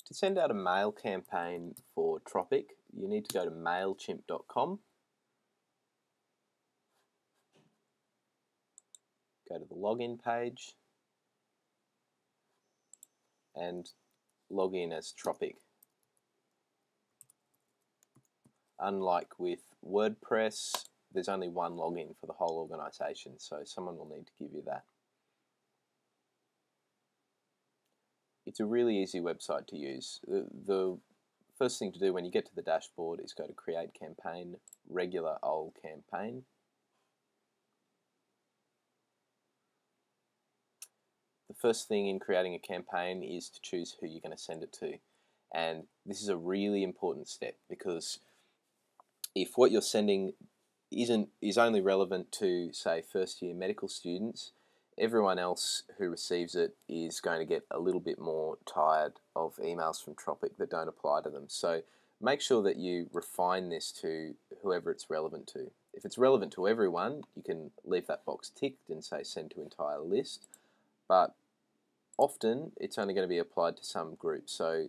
To send out a mail campaign for Tropic, you need to go to mailchimp.com, go to the login page, and log in as Tropic. Unlike with WordPress, there's only one login for the whole organization, so someone will need to give you that. It's a really easy website to use. The first thing to do when you get to the dashboard is go to Create Campaign, Regular Old Campaign. The first thing in creating a campaign is to choose who you're going to send it to. And this is a really important step, because if what you're sending is only relevant to, say, first-year medical students, everyone else who receives it is going to get a little bit more tired of emails from Tropic that don't apply to them. So make sure that you refine this to whoever it's relevant to. If it's relevant to everyone, you can leave that box ticked and say send to entire list, but often it's only going to be applied to some group. So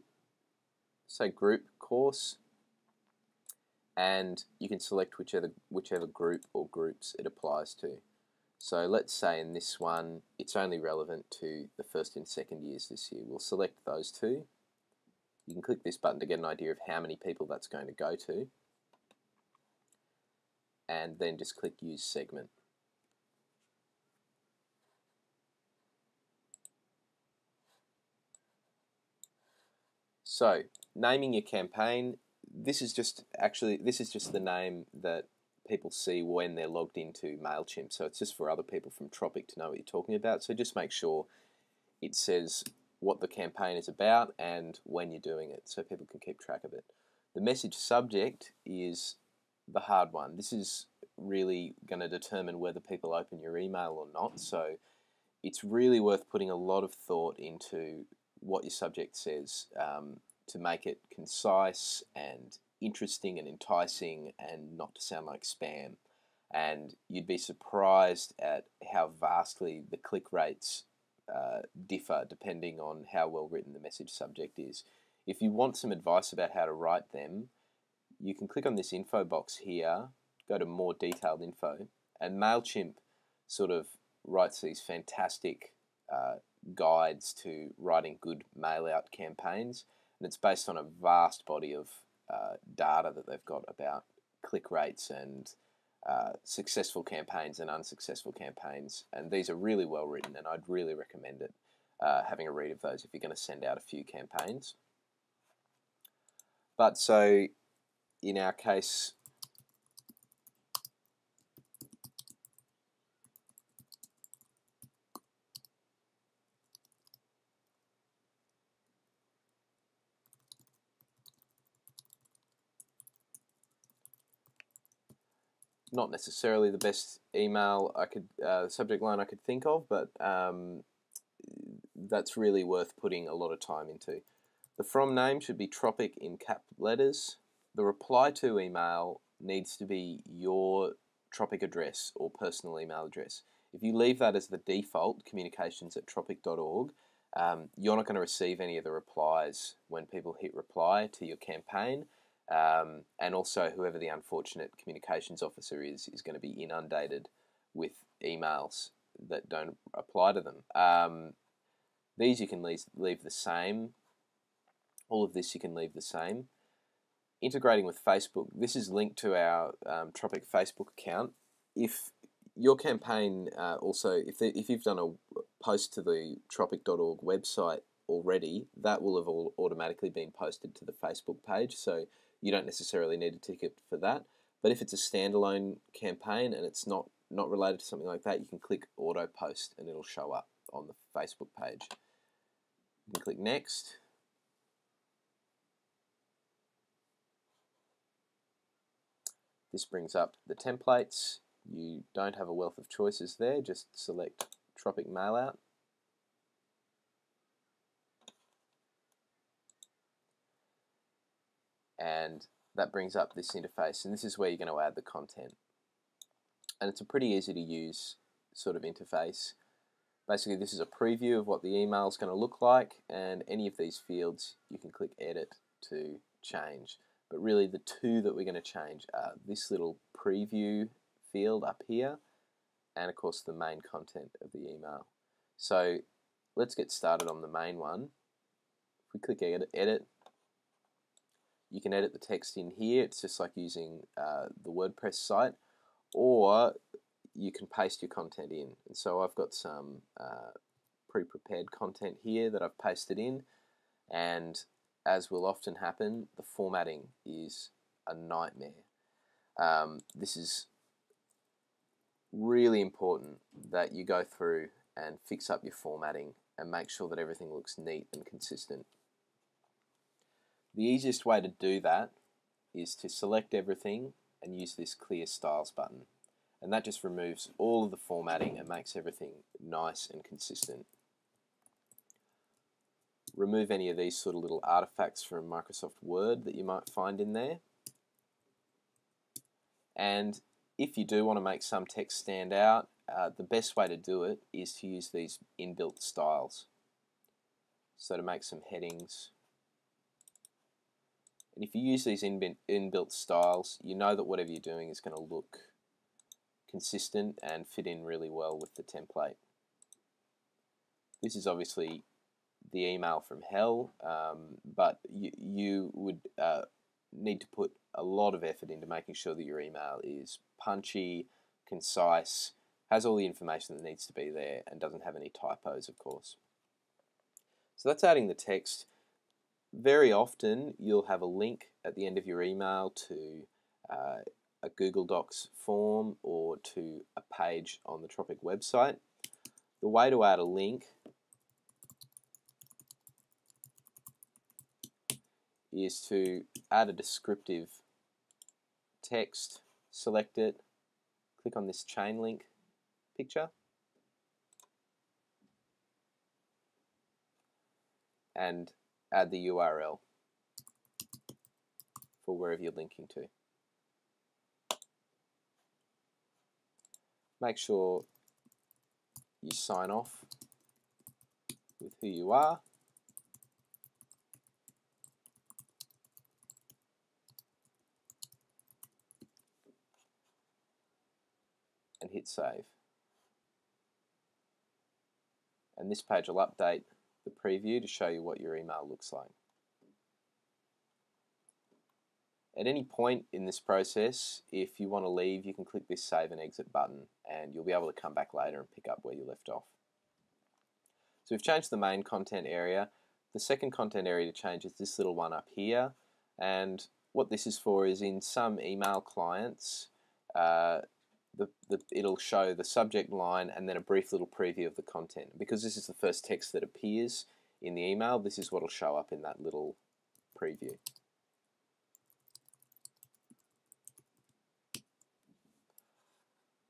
say group course, and you can select whichever group or groups it applies to. So let's say in this one, it's only relevant to the first and second years this year. We'll select those two. You can click this button to get an idea of how many people that's going to go to. And then just click Use Segment. So, naming your campaign, this is just the name that people see when they're logged into MailChimp. So it's just for other people from Tropic to know what you're talking about. So just make sure it says what the campaign is about and when you're doing it, so people can keep track of it. The message subject is the hard one. This is really going to determine whether people open your email or not. So it's really worth putting a lot of thought into what your subject says to make it concise and interesting and enticing and not to sound like spam. And you'd be surprised at how vastly the click rates differ depending on how well written the message subject is. If you want some advice about how to write them, you can click on this info box here, go to more detailed info, and MailChimp sort of writes these fantastic guides to writing good mail out campaigns, and it's based on a vast body of data that they've got about click rates and successful campaigns and unsuccessful campaigns, and these are really well written, and I'd really recommend it, having a read of those if you're going to send out a few campaigns. But so in our case, not necessarily the best email subject line I could think of, but that's really worth putting a lot of time into. The from name should be Tropic in cap letters. The reply to email needs to be your Tropic address or personal email address. If you leave that as the default, communications@tropic.org, you're not going to receive any of the replies when people hit reply to your campaign. And also whoever the unfortunate communications officer is going to be inundated with emails that don't apply to them. These you can leave the same. All of this you can leave the same. Integrating with Facebook, this is linked to our Tropic Facebook account. If your campaign if you've done a post to the tropic.org website already, that will have automatically been posted to the Facebook page, so you don't necessarily need a ticket for that. But if it's a standalone campaign and it's not related to something like that, you can click Auto Post and it'll show up on the Facebook page. You can click Next. This brings up the templates. You don't have a wealth of choices there, just select Tropic Mailout. And that brings up this interface, and this is where you're going to add the content. And it's a pretty easy to use sort of interface. Basically, this is a preview of what the email is going to look like, and any of these fields you can click edit to change. But really the two that we're going to change are this little preview field up here, and of course the main content of the email. So let's get started on the main one. If we click edit, you can edit the text in here. It's just like using the WordPress site, or you can paste your content in. And so I've got some pre-prepared content here that I've pasted in, and as will often happen, the formatting is a nightmare. This is really important that you go through and fix up your formatting and make sure that everything looks neat and consistent. The easiest way to do that is to select everything and use this clear styles button, and that just removes all of the formatting and makes everything nice and consistent. Remove any of these sort of little artifacts from Microsoft Word that you might find in there. And if you do want to make some text stand out, the best way to do it is to use these inbuilt styles. So to make some headings, and if you use these inbuilt styles, you know that whatever you're doing is going to look consistent and fit in really well with the template. This is obviously the email from hell, but you would need to put a lot of effort into making sure that your email is punchy, concise, has all the information that needs to be there, and doesn't have any typos, of course. So that's adding the text. Very often you'll have a link at the end of your email to a Google Docs form or to a page on the Tropic website. The way to add a link is to add a descriptive text, select it, click on this chain link picture, and add the URL for wherever you're linking to. Make sure you sign off with who you are, and hit save. And this page will update the preview to show you what your email looks like. At any point in this process, if you want to leave, you can click this save and exit button, and you'll be able to come back later and pick up where you left off. So we've changed the main content area. The second content area to change is this little one up here, and what this is for is in some email clients, it'll show the subject line and then a brief little preview of the content. Because this is the first text that appears in the email, this is what will show up in that little preview.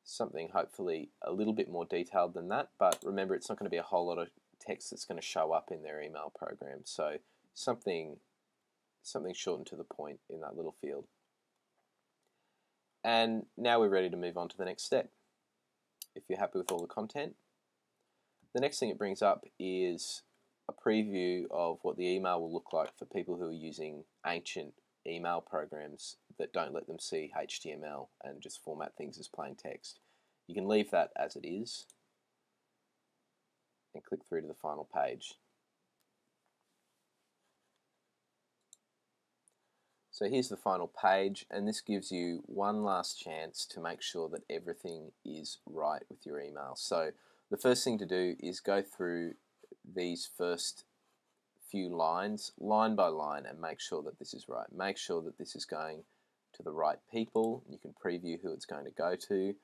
Something hopefully a little bit more detailed than that, but remember, it's not going to be a whole lot of text that's going to show up in their email program. So something short and to the point in that little field. And now we're ready to move on to the next step. If you're happy with all the content, the next thing it brings up is a preview of what the email will look like for people who are using ancient email programs that don't let them see HTML and just format things as plain text. You can leave that as it is and click through to the final page. So here's the final page, and this gives you one last chance to make sure that everything is right with your email. So the first thing to do is go through these first few lines, line by line, and make sure that this is right. Make sure that this is going to the right people. You can preview who it's going to go to.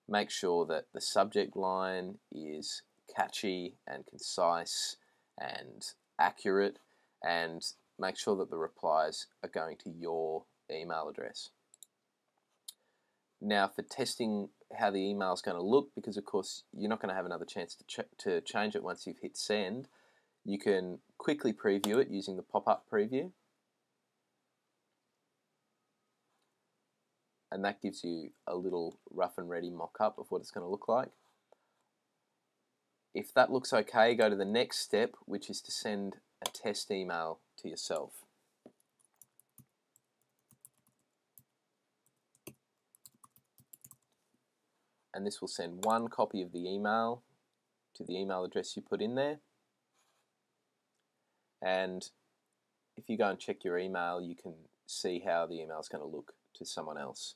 Make sure that the subject line is catchy and concise and accurate, and make sure that the replies are going to your email address. Now, for testing how the email is going to look, because of course you're not going to have another chance to change it once you've hit send, you can quickly preview it using the pop-up preview, and that gives you a little rough and ready mock-up of what it's going to look like. If that looks okay, go to the next step, which is to send a test email to yourself. And this will send one copy of the email to the email address you put in there. And if you go and check your email, you can see how the email is going to look to someone else.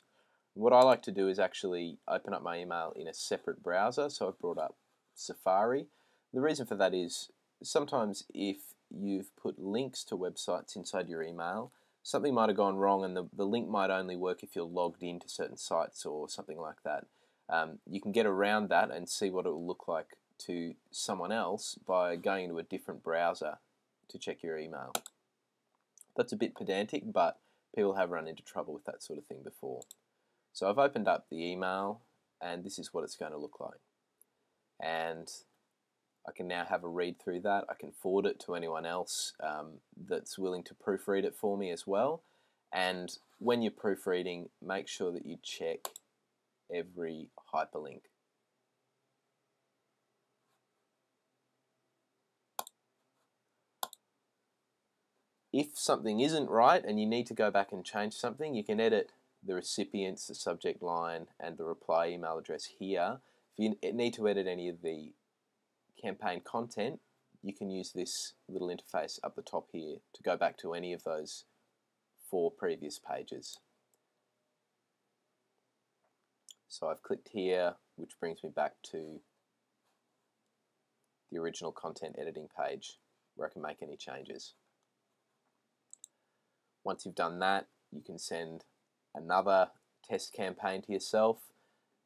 What I like to do is actually open up my email in a separate browser. So I've brought up Safari. The reason for that is sometimes if you've put links to websites inside your email, something might have gone wrong and the link might only work if you're logged into certain sites or something like that. You can get around that and see what it will look like to someone else by going into a different browser to check your email. That's a bit pedantic, but people have run into trouble with that sort of thing before. So I've opened up the email and this is what it's going to look like. And I can now have a read through that. I can forward it to anyone else that's willing to proofread it for me as well. And when you're proofreading, make sure that you check every hyperlink. If something isn't right and you need to go back and change something, you can edit the recipients, the subject line, and the reply email address here. If you need to edit any of the campaign content, you can use this little interface up the top here to go back to any of those 4 previous pages. So I've clicked here, which brings me back to the original content editing page where I can make any changes. Once you've done that, you can send another test campaign to yourself,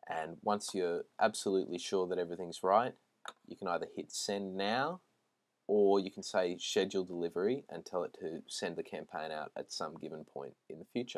and once you're absolutely sure that everything's right, you can either hit send now, or you can say schedule delivery and tell it to send the campaign out at some given point in the future.